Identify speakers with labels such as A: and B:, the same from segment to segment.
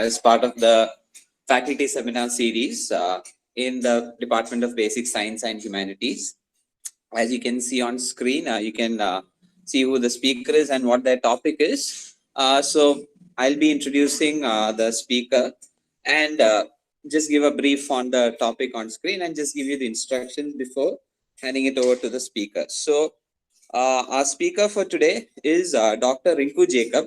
A: as part of the faculty seminar series in the Department of Basic Science and Humanities. As you can see on screen, you can see who the speaker is and what their topic is. So I'll be introducing the speaker and just give a brief on the topic on screen and just give you the instructions before handing it over to the speaker. So our speaker for today is Dr. Rinku Jacob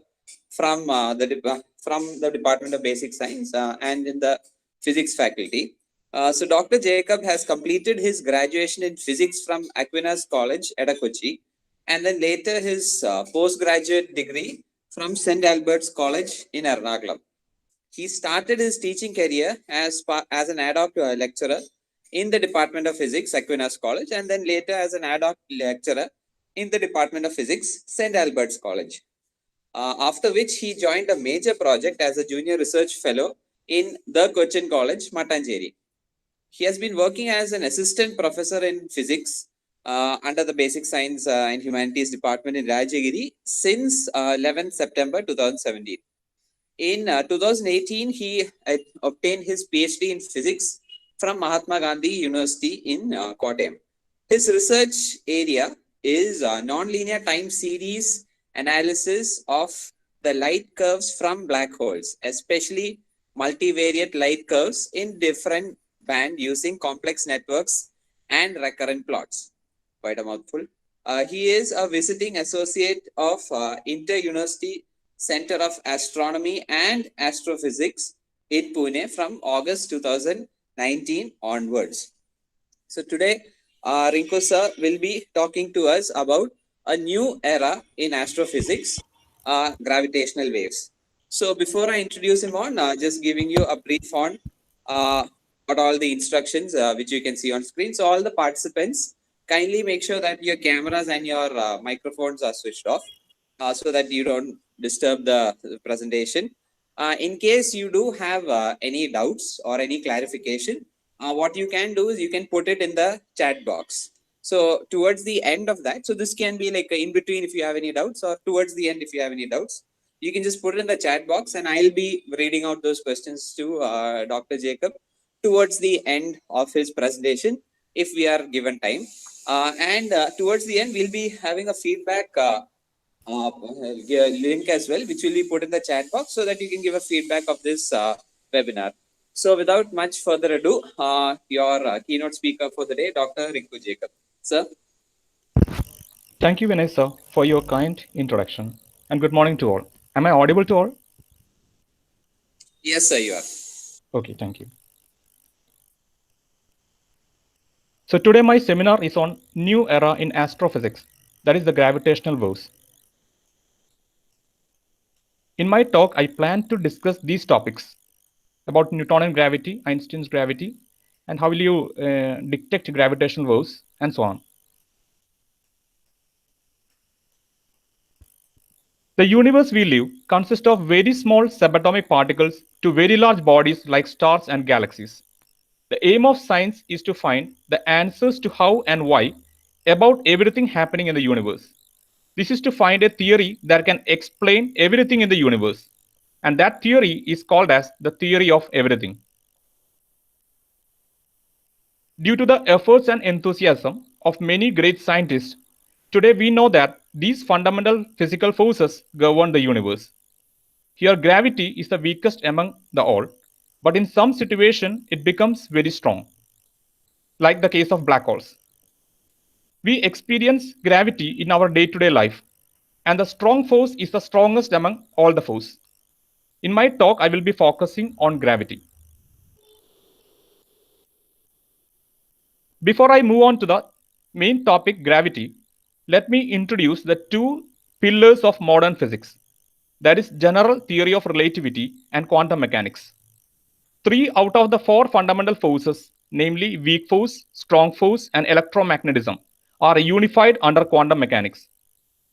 A: from the Department of Basic Science and in the Physics faculty. So Dr. Jacob has completed his graduation in physics from Aquinas College at Kochi, and then later his postgraduate degree from St. Albert's College in Ernakulam. He started his teaching career as an ad hoc lecturer in the Department of Physics, Aquinas College, and then later as an ad hoc lecturer in the Department of Physics, St. Albert's College. After which he joined a major project as a junior research fellow in the Cochin College, Mattancheri. He has been working as an assistant professor in physics under the Basic Science and Humanities Department in Rajagiri since 11 September 2017. In 2018, he obtained his PhD in physics from Mahatma Gandhi University in Kottayam. His research area is nonlinear time series analysis of the light curves from black holes, especially multivariate light curves in different band using complex networks and recurrent plots. Quite a mouthful. He is a visiting associate of Inter-University Center of Astronomy and Astrophysics in Pune from August 2019 onwards. So today, Rinku sir will be talking to us about a new era in astrophysics, gravitational waves. So before I introduce him on, just giving you a brief on what all the instructions which you can see on screen. So all the participants, kindly make sure that your cameras and your microphones are switched off so that you don't disturb the presentation. In case you do have any doubts or any clarification, what you can do is you can put it in the chat box. So towards the end of that, so this can be like in between if you have any doubts, or towards the end if you have any doubts, you can just put it in the chat box and I'll be reading out those questions to Dr. Jacob towards the end of his presentation if we are given time. And towards the end, we'll be having a feedback link as well, which will be put in the chat box so that you can give a feedback of this webinar. So without much further ado, your keynote speaker for the day, Dr. Rinku Jacob. Sir.
B: Thank you, Vinay sir, for your kind introduction. And good morning to all. Am I audible to all?
A: Yes, sir, you are.
B: Okay, thank you. So today my seminar is on new era in astrophysics, that is the gravitational waves. In my talk, I plan to discuss these topics about Newtonian gravity, Einstein's gravity, and how will you detect gravitational waves, and so on. The universe we live consists of very small subatomic particles to very large bodies like stars and galaxies. The aim of science is to find the answers to how and why about everything happening in the universe. This is to find a theory that can explain everything in the universe. And that theory is called as the theory of everything. Due to the efforts and enthusiasm of many great scientists, today we know that these fundamental physical forces govern the universe. Here gravity is the weakest among the all, but in some situation it becomes very strong, like the case of black holes. We experience gravity in our day-to-day life, and the strong force is the strongest among all the forces. In my talk, I will be focusing on gravity. Before I move on to the main topic, gravity, let me introduce the two pillars of modern physics. That is general theory of relativity and quantum mechanics. 3 out of the 4 fundamental forces, namely weak force, strong force, and electromagnetism, are unified under quantum mechanics.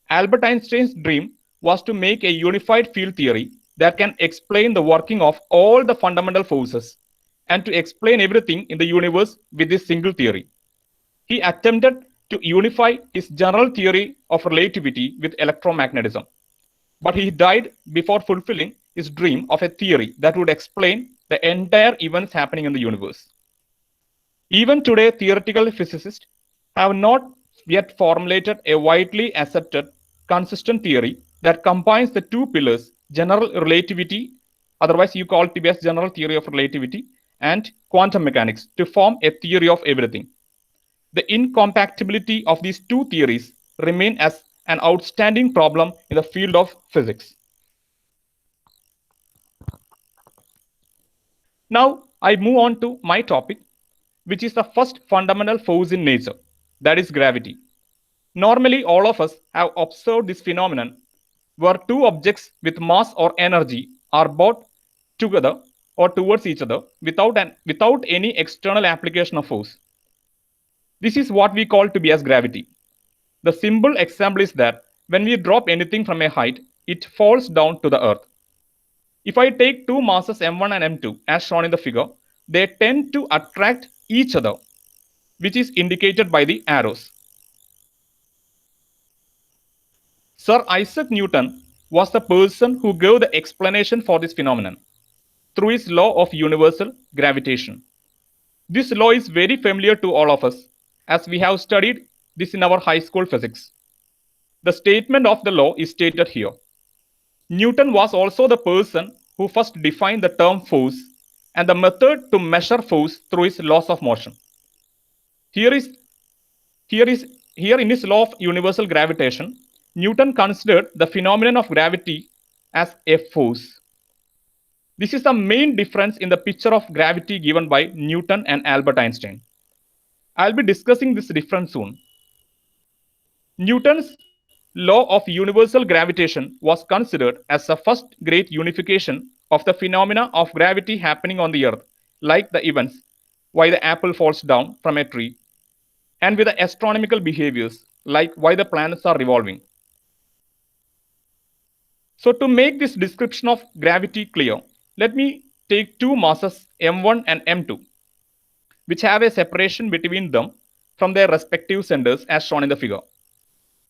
B: Albert Einstein's dream was to make a unified field theory that can explain the working of all the fundamental forces and to explain everything in the universe with this single theory. He attempted to unify his general theory of relativity with electromagnetism. but he died before fulfilling his dream of a theory that would explain the entire events happening in the universe. Even today, theoretical physicists have not yet formulated a widely accepted, consistent theory that combines the two pillars, general relativity, otherwise you call it to be as general theory of relativity, and quantum mechanics to form a theory of everything. The incompatibility of these two theories remain as an outstanding problem in the field of physics. Now, I move on to my topic, which is the first fundamental force in nature, that is gravity. Normally, all of us have observed this phenomenon where two objects with mass or energy are brought together or towards each other without any external application of force. This is what we call to be as gravity. The simple example is that when we drop anything from a height, it falls down to the earth. If I take two masses m1 and m2 as shown in the figure, they tend to attract each other, which is indicated by the arrows. Sir Isaac Newton was the person who gave the explanation for this phenomenon through his law of universal gravitation. This law is very familiar to all of us as we have studied this in our high school physics. The statement of the law is stated here. Newton was also the person who first defined the term force and the method to measure force through his laws of motion. Here in his law of universal gravitation, Newton considered the phenomenon of gravity as a force. This is the main difference in the picture of gravity given by Newton and Albert Einstein. I'll be discussing this difference soon. Newton's law of universal gravitation was considered as the first great unification of the phenomena of gravity happening on the earth, like the events why the apple falls down from a tree, and with the astronomical behaviors like why the planets are revolving. So to make this description of gravity clear, let me take two masses m1 and m2, which have a separation between them from their respective centers as shown in the figure.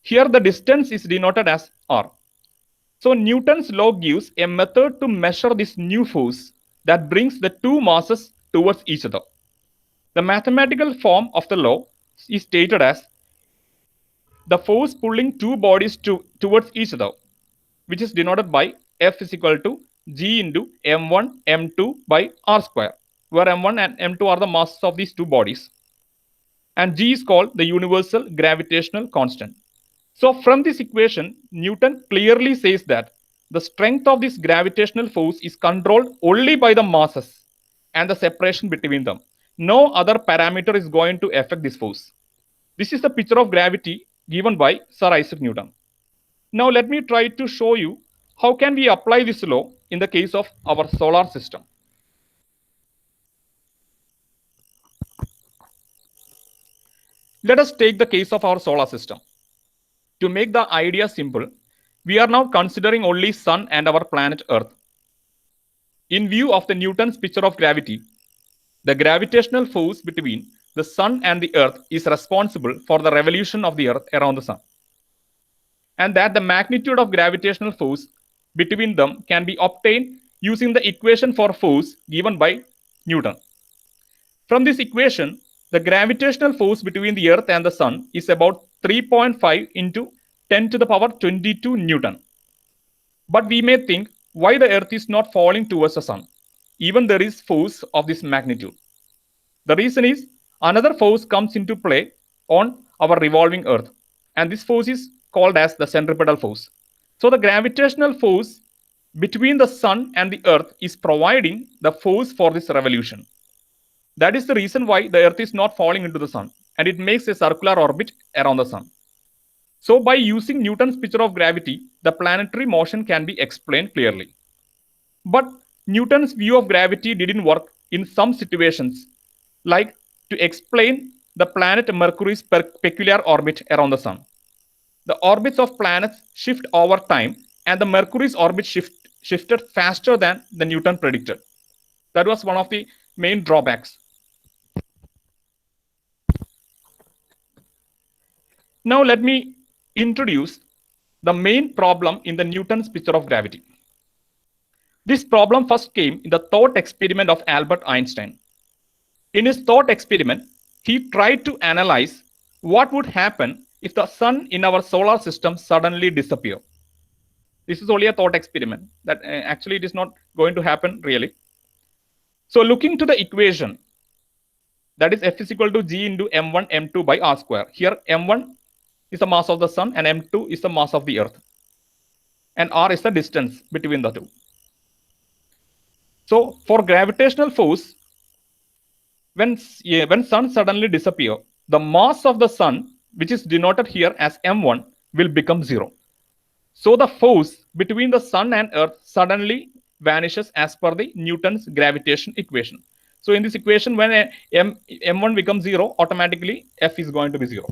B: Here the distance is denoted as r. So Newton's law gives a method to measure this new force that brings the two masses towards each other. The mathematical form of the law is stated as the force pulling two bodies towards each other, which is denoted by F is equal to G into m1 m2 by r square, where m1 and m2 are the masses of these two bodies. And G is called the universal gravitational constant. So from this equation, Newton clearly says that the strength of this gravitational force is controlled only by the masses and the separation between them. No other parameter is going to affect this force. This is the picture of gravity given by Sir Isaac Newton. Now let me try to show you how can we apply this law in the case of our solar system. Let us take the case of our solar system. To make the idea simple, we are now considering only Sun and our planet Earth. In view of the Newton's picture of gravity, the gravitational force between the Sun and the Earth is responsible for the revolution of the Earth around the Sun, and that the magnitude of gravitational force between them can be obtained using the equation for force given by Newton. From this equation, the gravitational force between the Earth and the Sun is about 3.5 into 10 to the power 22 Newton. But we may think why the Earth is not falling towards the Sun, even there is force of this magnitude. The reason is another force comes into play on our revolving Earth, and this force is called as the centripetal force. So the gravitational force between the Sun and the Earth is providing the force for this revolution. That is the reason why the Earth is not falling into the Sun, and it makes a circular orbit around the Sun. So by using Newton's picture of gravity, the planetary motion can be explained clearly. But Newton's view of gravity didn't work in some situations, like to explain the planet Mercury's peculiar orbit around the Sun. The orbits of planets shift over time, and the Mercury's orbit shifted faster than the Newton predicted. That was one of the main drawbacks. Now let me introduce the main problem in the Newton's picture of gravity. This problem first came in the thought experiment of Albert Einstein. In his thought experiment, he tried to analyze what would happen if the sun in our solar system suddenly disappeared. This is only a thought experiment that actually it is not going to happen really. So looking to the equation, that is F is equal to G into M1 M2 by R square. Here M1 is the mass of the sun and M2 is the mass of the earth. And R is the distance between the two. So for gravitational force, when sun suddenly disappear, the mass of the sun, which is denoted here as M1, will become 0. So the force between the sun and earth suddenly vanishes as per the Newton's gravitation equation. So in this equation, when M1 becomes 0, automatically F is going to be 0.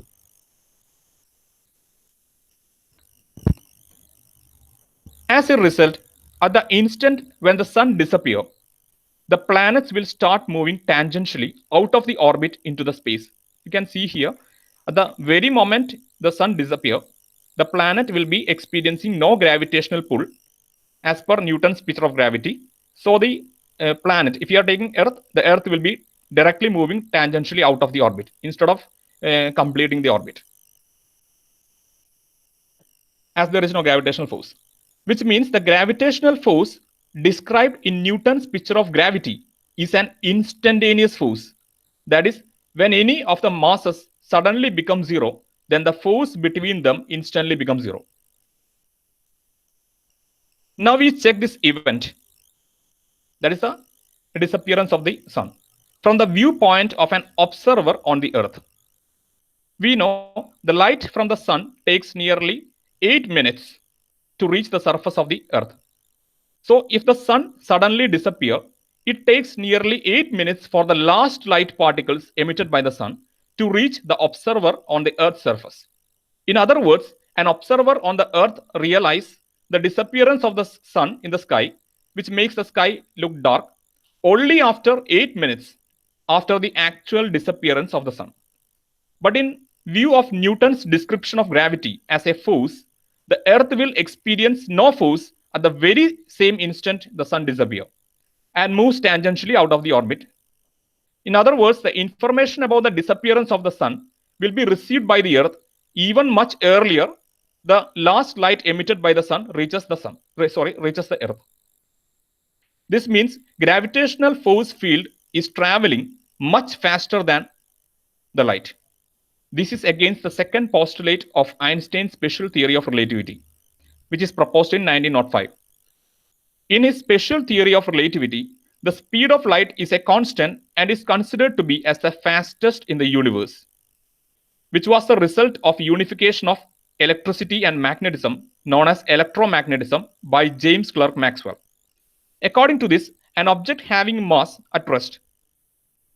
B: As a result, at the instant when the sun disappears, the planets will start moving tangentially out of the orbit into the space. You can see here, at the very moment the sun disappears, the planet will be experiencing no gravitational pull as per Newton's picture of gravity. So the planet, if you are taking Earth, the Earth will be directly moving tangentially out of the orbit instead of completing the orbit, as there is no gravitational force. Which means the gravitational force described in Newton's picture of gravity is an instantaneous force. That is, when any of the masses suddenly become 0, then the force between them instantly becomes 0. Now we check this event, that is the disappearance of the sun, from the viewpoint of an observer on the earth. We know the light from the sun takes nearly 8 minutes to reach the surface of the earth. So if the sun suddenly disappears, it takes nearly 8 minutes for the last light particles emitted by the sun to reach the observer on the earth's surface. In other words, an observer on the earth realizes the disappearance of the sun in the sky, which makes the sky look dark, only after 8 minutes after the actual disappearance of the sun. But in view of Newton's description of gravity as a force, the earth will experience no force at the very same instant the sun disappears and moves tangentially out of the orbit. In other words, the information about the disappearance of the sun will be received by the earth even much earlier the last light emitted by the sun reaches the earth. This means gravitational force field is traveling much faster than the light. This is against the second postulate of Einstein's special theory of relativity, which is proposed in 1905. In his special theory of relativity, the speed of light is a constant and is considered to be as the fastest in the universe, which was the result of unification of electricity and magnetism, known as electromagnetism, by James Clerk Maxwell. According to this, an object having mass at rest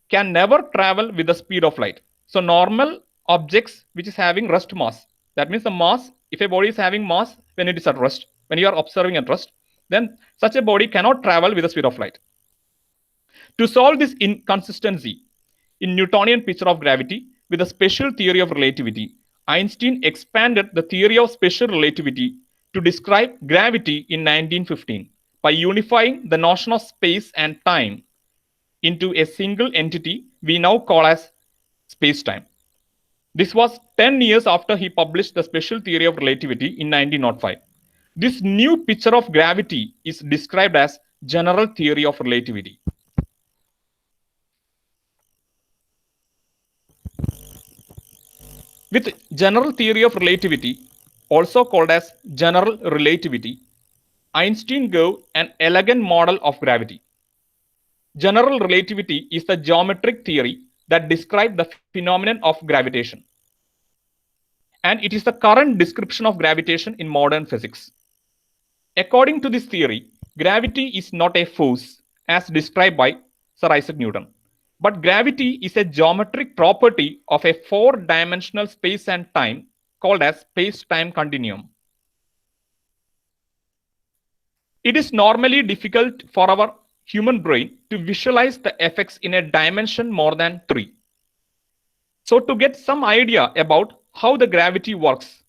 B: can never travel with the speed of light. So normal objects which is having rest mass, that means the mass, if a body is having mass when it is at rest, when you are observing at rest, then such a body cannot travel with the speed of light. To solve this inconsistency in Newtonian picture of gravity with the special theory of relativity, Einstein expanded the theory of special relativity to describe gravity in 1915 by unifying the notion of space and time into a single entity we now call as space-time. This was 10 years after he published the special theory of relativity in 1905. This new picture of gravity is described as general theory of relativity. With general theory of relativity, also called as general relativity, Einstein gave an elegant model of gravity. General relativity is the geometric theory that describes the phenomenon of gravitation. And it is the current description of gravitation in modern physics. According to this theory, gravity is not a force as described by Sir Isaac Newton, but gravity is a geometric property of a four-dimensional space and time called as space-time continuum. It is normally difficult for our human brain to visualize the effects in a dimension more than 3. So to get some idea about how the gravity works,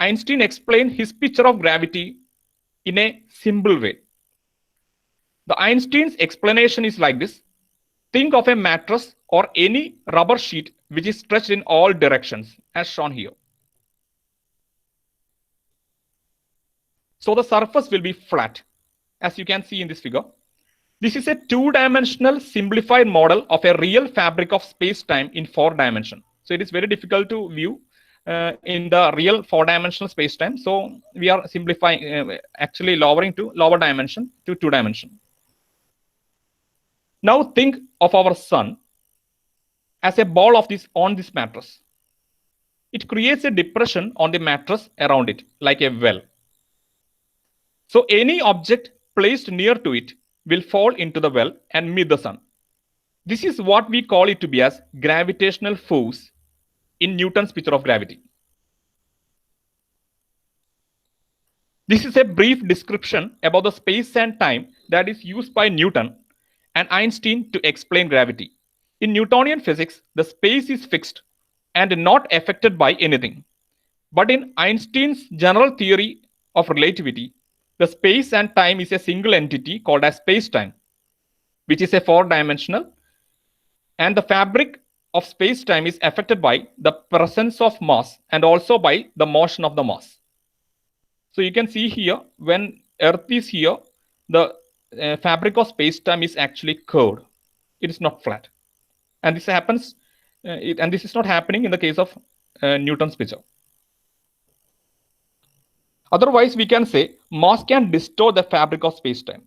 B: Einstein explained his picture of gravity in a simple way. The Einstein's explanation is like this. Think of a mattress or any rubber sheet which is stretched in all directions, as shown here. So the surface will be flat, as you can see in this figure. This is a two-dimensional simplified model of a real fabric of space-time in 4 dimensions. So it is very difficult to view in the real 4-dimensional space-time. So we are simplifying, actually lowering to lower dimension to 2 dimension. Now think of our sun as a ball of this on this mattress. It creates a depression on the mattress around it, like a well. So any object placed near to it will fall into the well and meet the sun. This is what we call it to be as gravitational force in Newton's picture of gravity. This is a brief description about the space and time that is used by Newton and Einstein to explain gravity. In Newtonian physics, the space is fixed and not affected by anything. But in Einstein's general theory of relativity, the space and time is a single entity called as space-time, which is a 4-dimensional, and the fabric of space-time is affected by the presence of mass and also by the motion of the mass. So you can see here, when Earth is here, the fabric of space-time is actually curved. It is not flat. And this happens, and this is not happening in the case of Newton's picture. Otherwise, we can say mass can distort the fabric of space-time.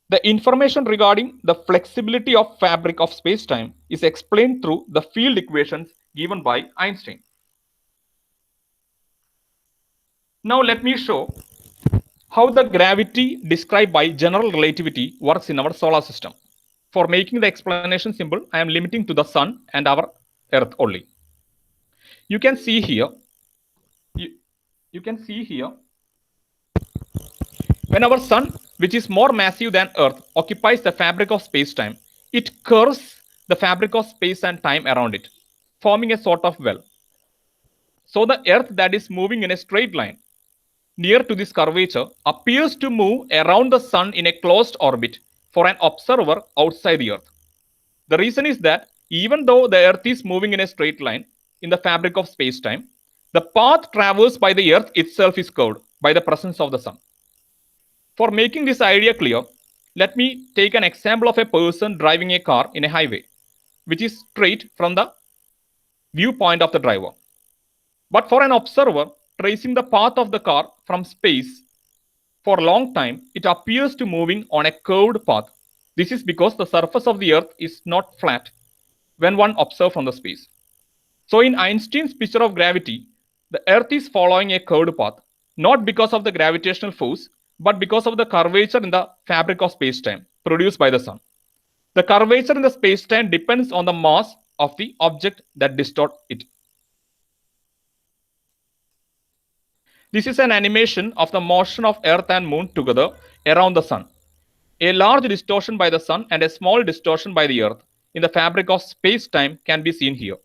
B: The information regarding the flexibility of fabric of space-time is explained through the field equations given by Einstein. Now let me show how the gravity described by general relativity works in our solar system. For making the explanation simple, I am limiting to the sun and our Earth only. You can see here, when our sun, which is more massive than Earth, occupies the fabric of space-time, it curves the fabric of space and time around it, forming a sort of well. So the Earth that is moving in a straight line near to this curvature appears to move around the sun in a closed orbit for an observer outside the Earth. The reason is that even though the Earth is moving in a straight line in the fabric of space-time, the path traversed by the Earth itself is curved by the presence of the sun. For making this idea clear, let me take an example of a person driving a car in a highway, which is straight from the viewpoint of the driver. But for an observer tracing the path of the car from space, for a long time, it appears to moving on a curved path. This is because the surface of the Earth is not flat when one observes from the space. So in Einstein's picture of gravity, the Earth is following a curved path, not because of the gravitational force, but because of the curvature in the fabric of space-time produced by the sun. The curvature in the space-time depends on the mass of the object that distorts it. This is an animation of the motion of Earth and Moon together around the sun. A large distortion by the sun and a small distortion by the Earth in the fabric of space-time can be seen here.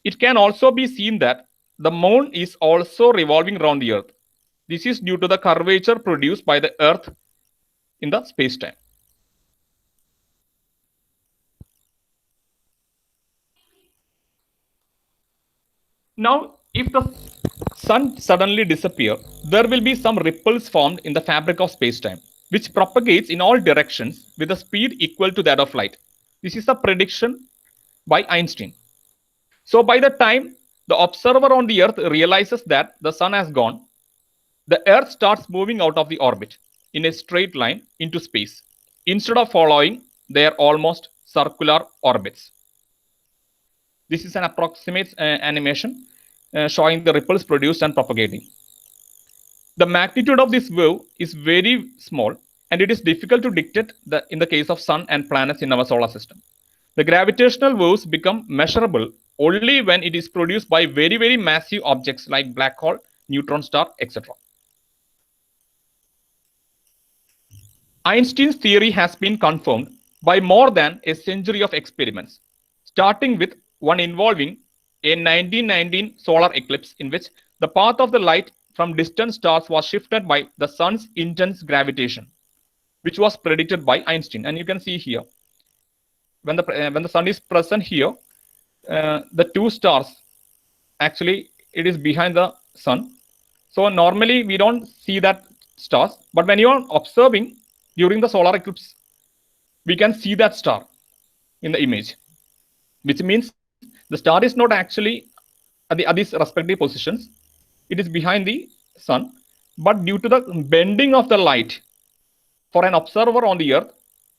B: It can also be seen that the Moon is also revolving around the Earth. This is due to the curvature produced by the Earth in the space-time. Now, if the sun suddenly disappears, there will be some ripples formed in the fabric of space-time, which propagates in all directions with a speed equal to that of light. This is a prediction by Einstein. So by the time the observer on the Earth realizes that the sun has gone, the Earth starts moving out of the orbit in a straight line into space, instead of following their almost circular orbits. This is an approximate animation showing the ripples produced and propagating. The magnitude of this wave is very small, and it is difficult to dictate in the case of sun and planets in our solar system. The gravitational waves become measurable only when it is produced by very, very massive objects like black hole, neutron star, etc. Einstein's theory has been confirmed by more than a century of experiments, starting with one involving a 1919 solar eclipse in which the path of the light from distant stars was shifted by the sun's intense gravitation, which was predicted by Einstein. And you can see here, when the sun is present here, the two stars, actually it is behind the sun. So normally we don't see that stars, but when you are observing during the solar eclipse, we can see that star in the image, which means the star is not actually at these respective positions. It is behind the sun, but due to the bending of the light, for an observer on the earth,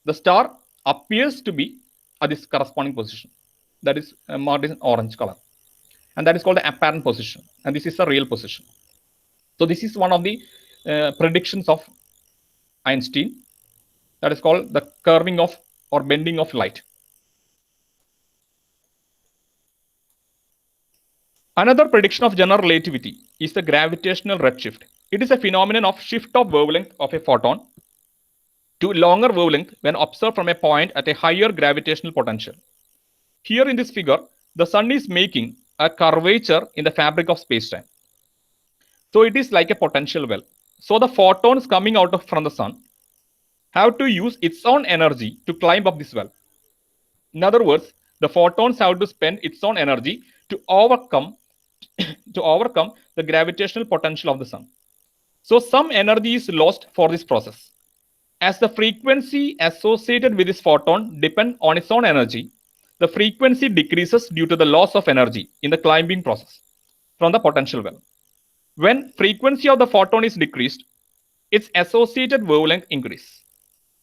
B: the star appears to be at this corresponding position. That is marked in orange color. And that is called the apparent position. And this is the real position. So this is one of the predictions of Einstein. That is called the curving of or bending of light. Another prediction of general relativity is the gravitational redshift. It is a phenomenon of shift of wavelength of a photon to longer wavelength when observed from a point at a higher gravitational potential. Here in this figure, the sun is making a curvature in the fabric of space-time. So it is like a potential well. So the photons coming out from the sun have to use its own energy to climb up this well. In other words, the photons have to spend its own energy to overcome the gravitational potential of the sun. So some energy is lost for this process. As the frequency associated with this photon depends on its own energy, the frequency decreases due to the loss of energy in the climbing process from the potential well. When frequency of the photon is decreased, its associated wavelength increases.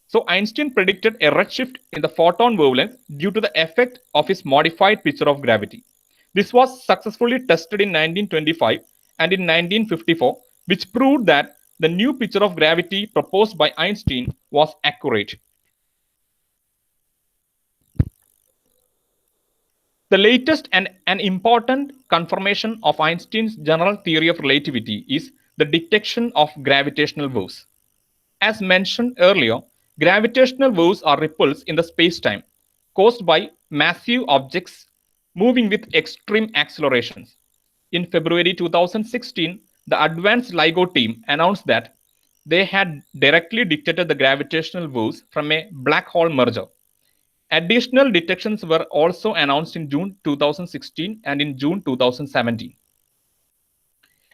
B: So Einstein predicted a redshift in the photon wavelength due to the effect of his modified picture of gravity. This was successfully tested in 1925 and in 1954, which proved that the new picture of gravity proposed by Einstein was accurate. The latest and an important confirmation of Einstein's general theory of relativity is the detection of gravitational waves. As mentioned earlier, gravitational waves are ripples in the space-time caused by massive objects moving with extreme accelerations. In February 2016, the advanced LIGO team announced that they had directly detected the gravitational waves from a black hole merger. Additional detections were also announced in June 2016 and in June 2017.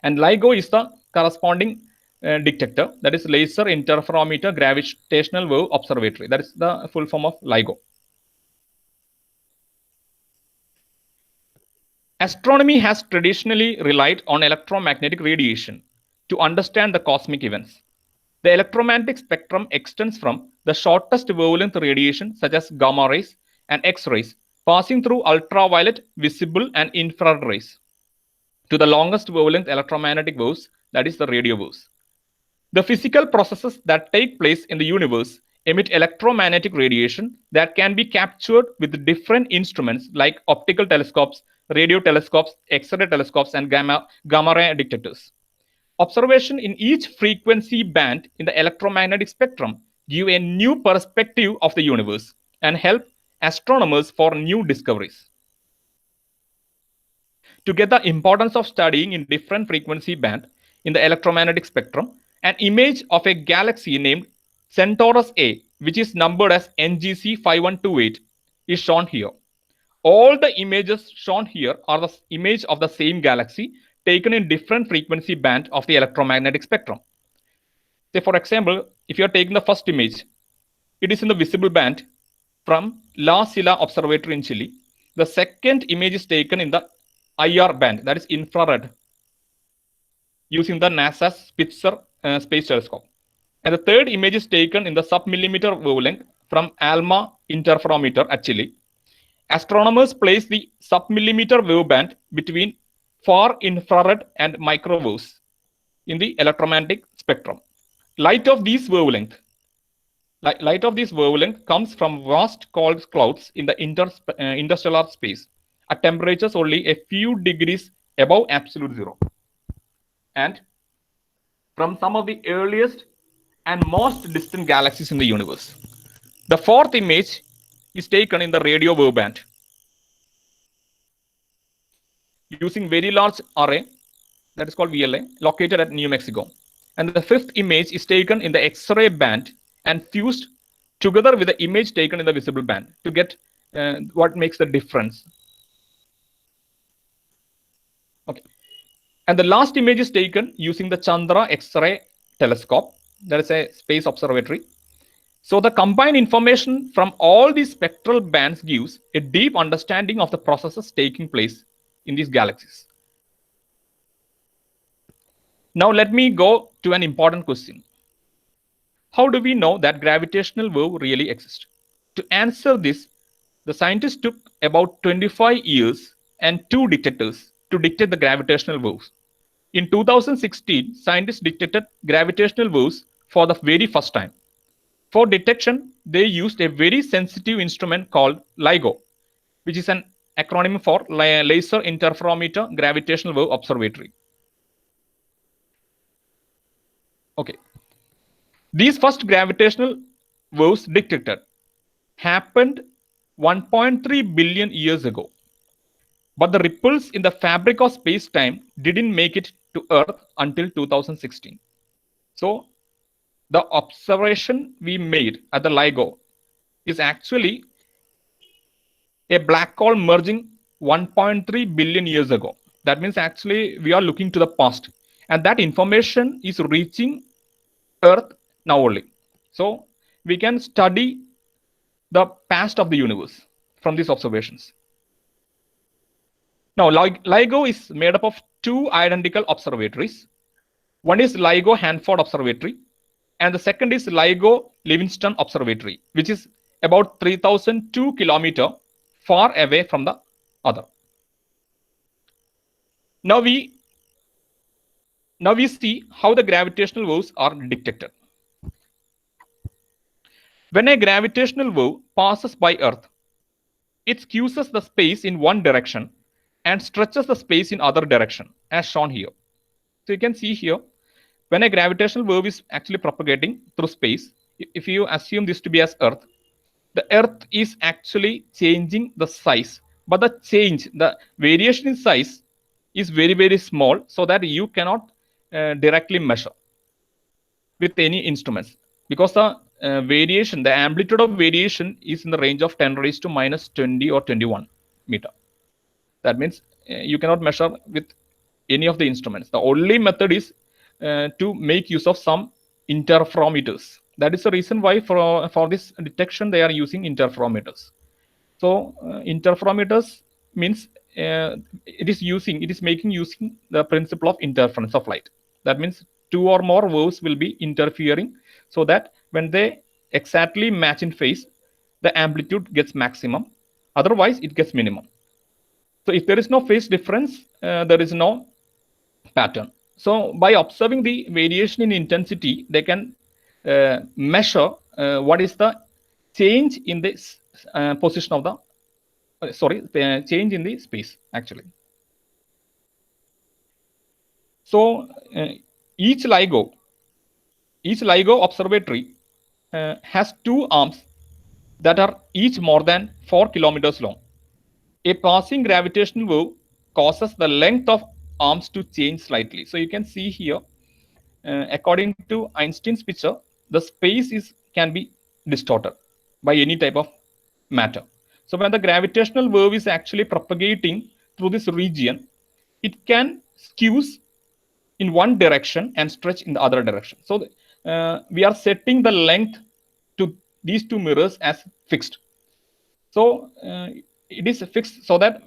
B: And LIGO is the corresponding detector, that is Laser Interferometer Gravitational Wave Observatory. That is the full form of LIGO. Astronomy has traditionally relied on electromagnetic radiation to understand the cosmic events. The electromagnetic spectrum extends from the shortest wavelength radiation such as gamma rays and X-rays, passing through ultraviolet, visible and infrared rays, to the longest wavelength electromagnetic waves, that is the radio waves. The physical processes that take place in the universe emit electromagnetic radiation that can be captured with different instruments like optical telescopes, radio telescopes, X-ray telescopes, and gamma ray detectors. Observation in each frequency band in the electromagnetic spectrum give a new perspective of the universe and help astronomers for new discoveries. To get the importance of studying in different frequency band in the electromagnetic spectrum, an image of a galaxy named Centaurus A, which is numbered as NGC 5128, is shown here. All the images shown here are the image of the same galaxy taken in different frequency band of the electromagnetic spectrum. Say for example, if you are taking the first image, it is in the visible band from La Silla Observatory in Chile. The second image is taken in the IR band, that is infrared, using the NASA's Spitzer Space Telescope. And the third image is taken in the sub-millimeter wavelength from ALMA interferometer at Chile. Astronomers place the sub-millimeter wave band between far infrared and microwaves in the electromagnetic spectrum. Light of this wavelength comes from vast cold clouds in the interstellar space at temperatures only a few degrees above absolute zero, and from some of the earliest and most distant galaxies in the universe. The fourth image is taken in the radio wave band using very large array that is called VLA, located at New Mexico. And the fifth image is taken in the X-ray band and fused together with the image taken in the visible band to get what makes the difference. Okay. And the last image is taken using the Chandra X-ray telescope. That is a space observatory. So the combined information from all these spectral bands gives a deep understanding of the processes taking place in these galaxies. Now let me go to an important question. How do we know that gravitational wave really exists? To answer this, the scientists took about 25 years and 2 detectors to detect the gravitational waves. In 2016, scientists detected gravitational waves for the very first time. For detection, they used a very sensitive instrument called LIGO, which is an acronym for Laser Interferometer Gravitational Wave Observatory. Okay. These first gravitational waves detected happened 1.3 billion years ago. But the ripples in the fabric of space-time didn't make it to Earth until 2016. So the observation we made at the LIGO is actually a black hole merging 1.3 billion years ago. That means actually we are looking to the past, and that information is reaching Earth now only. So we can study the past of the universe from these observations. Now, LIGO is made up of 2 identical observatories. One is LIGO Hanford Observatory, and the second is LIGO Livingston Observatory, which is about 3002 kilometers far away from the other. Now we see how the gravitational waves are detected. When a gravitational wave passes by Earth, it skews the space in one direction and stretches the space in other direction, as shown here. So you can see here, when a gravitational wave is actually propagating through space, if you assume this to be as Earth, the Earth is actually changing the size, but the variation in size is very, very small, so that you cannot directly measure with any instruments, because the variation, the amplitude of variation is in the range of 10 raised to minus 20 or 21 meter. That means you cannot measure with any of the instruments. The only method is to make use of some interferometers. That is the reason why for this detection they are using interferometers. So interferometers means it is making using the principle of interference of light. That means 2 or more waves will be interfering, so that when they exactly match in phase, the amplitude gets maximum. Otherwise, it gets minimum. So if there is no phase difference, there is no pattern. So by observing the variation in intensity, they can measure what is the change in the position of the change in the space actually. So each LIGO observatory has 2 arms that are each more than 4 kilometers long. A passing gravitational wave causes the length of arms to change slightly. So you can see here, according to Einstein's picture, the space can be distorted by any type of matter. So when the gravitational wave is actually propagating through this region, it can skew in one direction and stretch in the other direction. So we are setting the length to these 2 mirrors as fixed. So it is fixed so that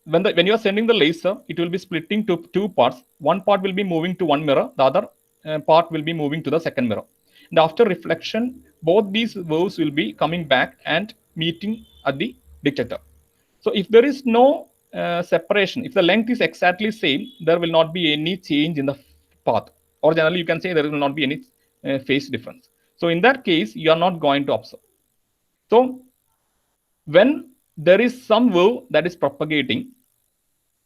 B: when you are sending the laser, it will be splitting to 2 parts. One part will be moving to one mirror, the other part will be moving to the second mirror. And after reflection, both these waves will be coming back and meeting at the detector. So if there is no separation, if the length is exactly same, there will not be any change in the path, or generally you can say there will not be any phase difference. So in that case, you are not going to observe. So when there is some wave that is propagating,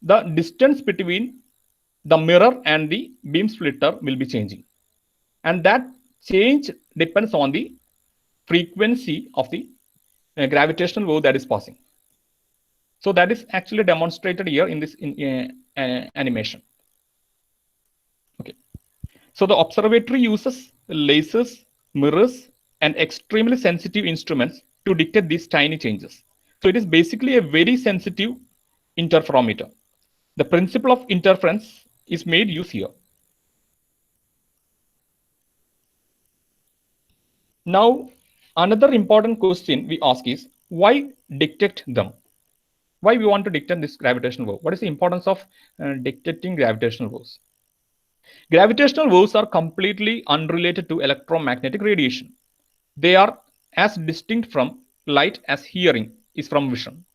B: the distance between the mirror and the beam splitter will be changing, and that change depends on the frequency of the gravitational wave that is passing. So that is actually demonstrated here in this animation. So the observatory uses lasers, mirrors, and extremely sensitive instruments to detect these tiny changes. So it is basically a very sensitive interferometer. The principle of interference is made use here. Now, another important question we ask is why detect them? Why we want to detect this gravitational wave? What is the importance of detecting gravitational waves? Gravitational waves are completely unrelated to electromagnetic radiation. They are as distinct from light as hearing is from vision.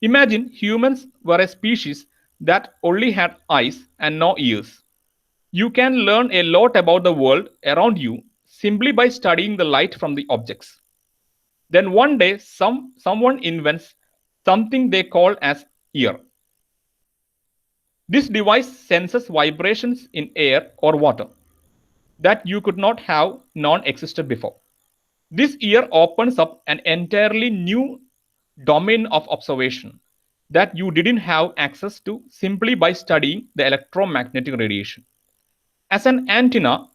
B: Imagine humans were a species that only had eyes and no ears. You can learn a lot about the world around you simply by studying the light from the objects. Then one day, someone invents something they call as ear. This device senses vibrations in air or water that you could not have known existed before. This ear opens up an entirely new domain of observation that you didn't have access to simply by studying the electromagnetic radiation. As an antenna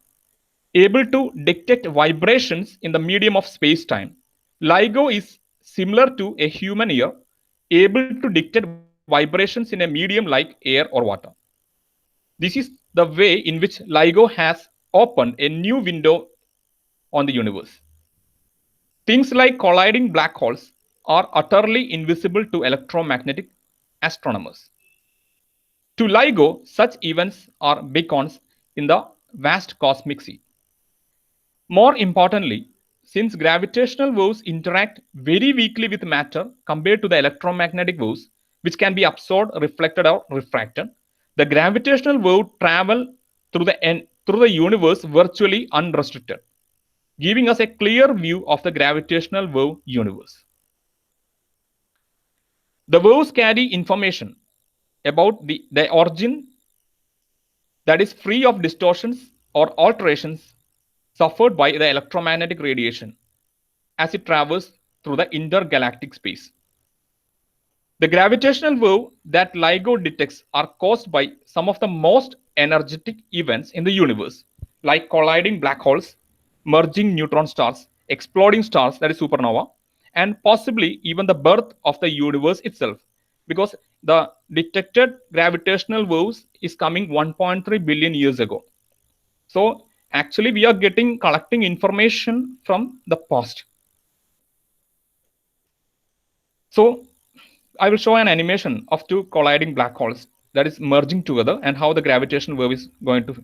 B: able to detect vibrations in the medium of space-time, LIGO is similar to a human ear able to detect vibrations in a medium like air or water. This is the way in which LIGO has opened a new window on the universe. Things like colliding black holes are utterly invisible to electromagnetic astronomers. To LIGO, such events are beacons in the vast cosmic sea. More importantly, since gravitational waves interact very weakly with matter compared to the electromagnetic waves, which can be absorbed, reflected, or refracted, the gravitational wave travel through the universe virtually unrestricted, giving us a clear view of the gravitational wave universe. The waves carry information about the origin that is free of distortions or alterations suffered by the electromagnetic radiation as it travels through the intergalactic space. The gravitational wave that LIGO detects are caused by some of the most energetic events in the universe, like colliding black holes, merging neutron stars, exploding stars, that is supernova, and possibly even the birth of the universe itself, because the detected gravitational waves is coming 1.3 billion years ago. So actually we are collecting information from the past. So I will show an animation of two colliding black holes that is merging together and how the gravitational wave is going to.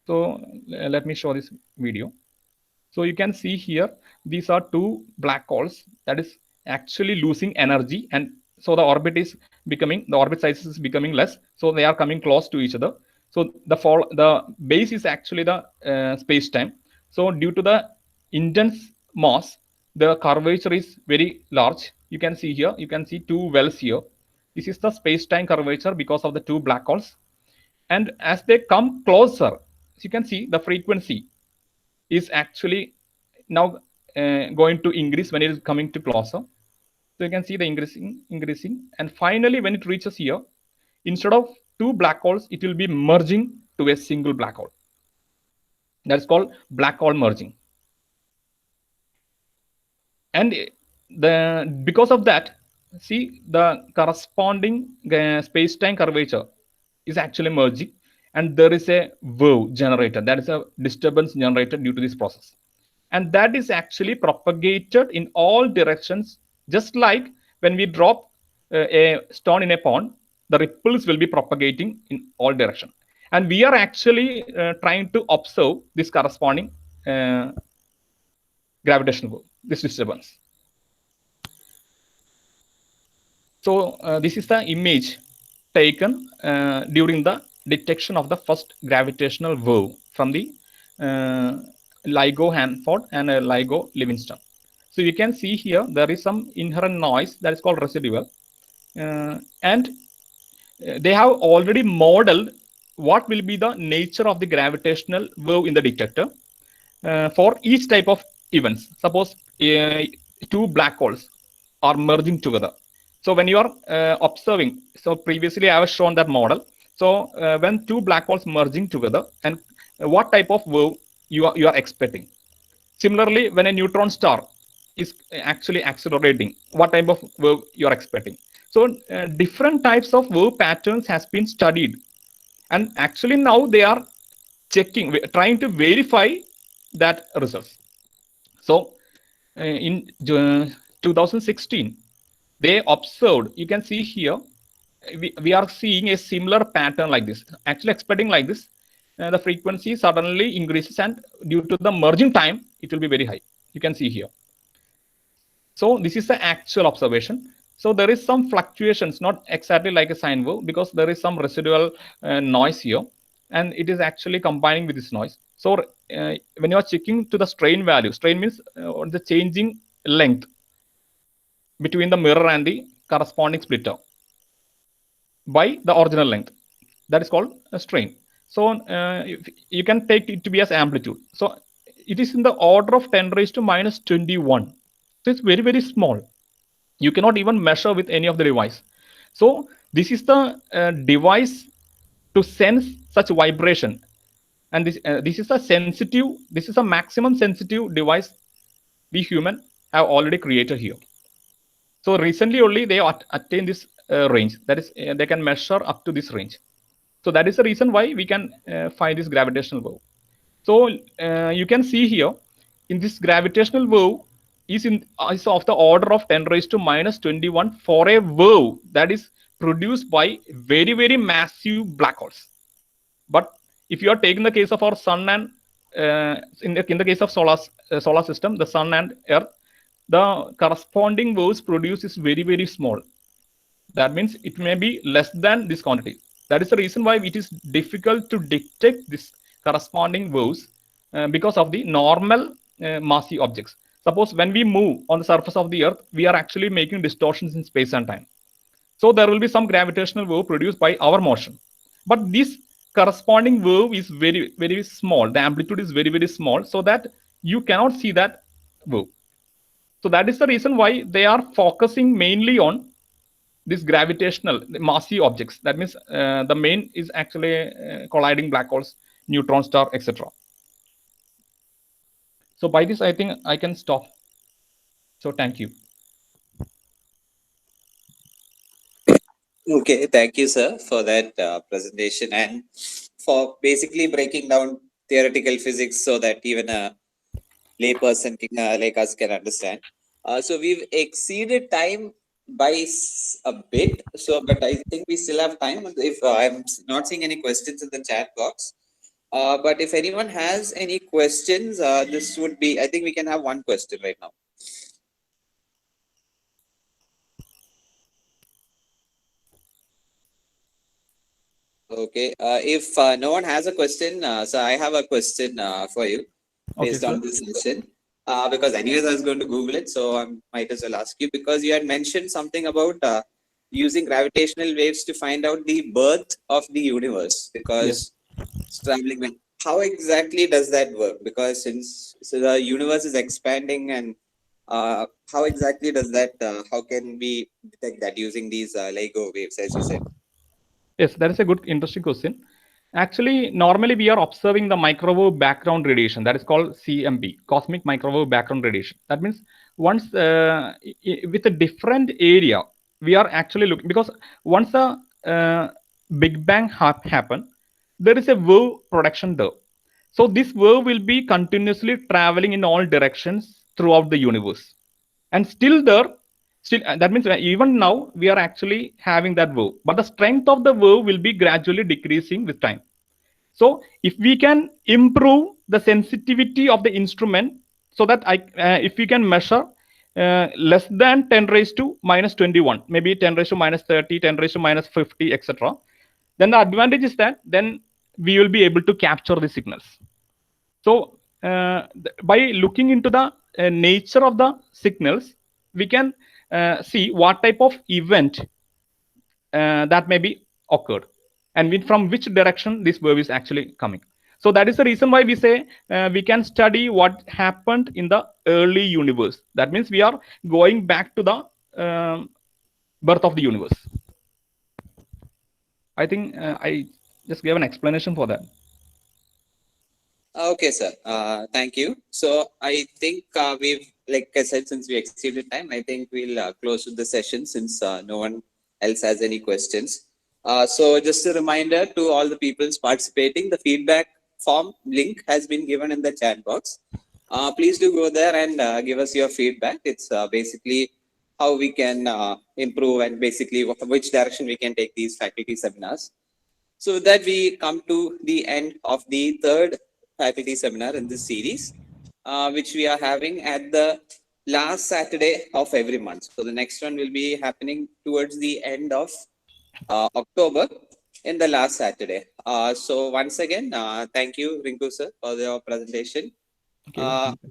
B: So let me show this video. So you can see here, these are two black holes that is actually losing energy, and so the orbit size is becoming less. So they are coming close to each other. So the base is actually the space-time. So due to the intense mass, the curvature is very large. You can see here, you can see two wells here. This is the space-time curvature because of the two black holes. And as they come closer, you can see the frequency is actually now going to increase when it is coming to closer. So you can see the increasing. And finally, when it reaches here, instead of two black holes, it will be merging to a single black hole. That's called black hole merging. And because of that, see the corresponding space-time curvature is actually merging, and there is a wave generated. That is a disturbance generated due to this process. And that is actually propagated in all directions, just like when we drop a stone in a pond, the ripples will be propagating in all directions. And we are actually trying to observe this corresponding gravitational wave, this disturbance. So this is the image taken during the detection of the first gravitational wave from the LIGO Hanford and LIGO Livingston. So you can see here there is some inherent noise that is called residual, and they have already modeled what will be the nature of the gravitational wave in the detector for each type of events. Suppose two black holes are merging together. So when you are observing, so previously I was shown that model. So when two black holes merging together, and what type of wave you are expecting. Similarly, when a neutron star is actually accelerating, what type of wave you are expecting. So different types of wave patterns has been studied, and actually now they are checking, trying to verify that results. So in 2016, they observed, you can see here, we are seeing a similar pattern like this, actually expecting like this. The frequency suddenly increases, and due to the merging time, it will be very high. You can see here. So this is the actual observation. So there is some fluctuations, not exactly like a sine wave, because there is some residual noise here, and it is actually combining with this noise. So when you are checking to the strain value, strain means the changing length between the mirror and the corresponding splitter by the original length. That is called a strain. So you can take it to be as amplitude. So it is in the order of 10 raised to minus 21. So it's very, very small. You cannot even measure with any of the device. So this is the device to sense such vibration. And this is a sensitive, this is a maximum sensitive device we human have already created here. So recently only they attained this range. That is, they can measure up to this range. So that is the reason why we can find this gravitational wave. So you can see here, in this gravitational wave is of the order of 10 raised to minus 21 for a wave that is produced by very, very massive black holes. But if you are taking the case of our sun and in the case of solar system, the sun and earth, the corresponding waves produced is very, very small. That means it may be less than this quantity. That is the reason why it is difficult to detect this corresponding waves because of the normal massive objects. Suppose when we move on the surface of the earth, we are actually making distortions in space and time. So there will be some gravitational wave produced by our motion. But this corresponding wave is very, very small. The amplitude is very, very small, so that you cannot see that wave. So that is the reason why they are focusing mainly on this gravitational massive objects. That means the main is actually colliding black holes, neutron star, etc. So by this, I think I can stop. So thank you.
A: Okay, thank you, sir, for that presentation and for basically breaking down theoretical physics so that even a layperson like us can understand. So we've exceeded time by a bit. So, but I think we still have time. If I'm not seeing any questions in the chat box, but if anyone has any questions, this would be. I think we can have one question right now. Okay. If no one has a question, so I have a question for you based
B: Okay,
A: on this session. Because anyways, I was going to Google it, so I might as well ask you because you had mentioned something about using gravitational waves to find out the birth of the universe. Because it's traveling. How exactly does that work? Because since the universe is expanding, and how exactly does that? How can we detect that using these LIGO waves, as you said?
B: Yes, that is a good, interesting question. Actually, normally we are observing the microwave background radiation. That is called CMB, cosmic microwave background radiation. That means once with a different area, we are actually looking, because once the Big Bang happened, there is a wave production there. So this wave will be continuously traveling in all directions throughout the universe, and still there, still that means even now we are actually having that wave, but the strength of the wave will be gradually decreasing with time. So if we can improve the sensitivity of the instrument, so that if we can measure less than 10 raised to minus 21, maybe 10 raised to minus 30, 10 raised to minus 50, etc., then the advantage is that then we will be able to capture the signals. So by looking into the nature of the signals, we can see what type of event that may be occurred, and from which direction this wave is actually coming. So that is the reason why we say we can study what happened in the early universe. That means we are going back to the birth of the universe. I think I just gave an explanation for that.
A: Okay, sir. Thank you. So I think we've, like I said, since we exceeded time, I think we'll close with the session since no one else has any questions. So just a reminder to all the people participating, the feedback form link has been given in the chat box. Please do go there and give us your feedback. It's basically how we can improve and basically which direction we can take these faculty seminars. So with that, we come to the end of the third faculty seminar in this series, which we are having at the last Saturday of every month. So the next one will be happening towards the end of October in the last Saturday. So once again, thank you, Rinku sir, for your presentation.
B: Thank you.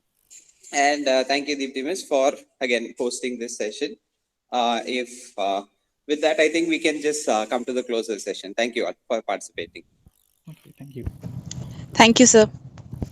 A: And thank you, Deepti Miss, for again hosting this session. If with that, I think we can just come to the closer session. Thank you all for participating.
B: Okay, thank you.
C: Thank you, sir.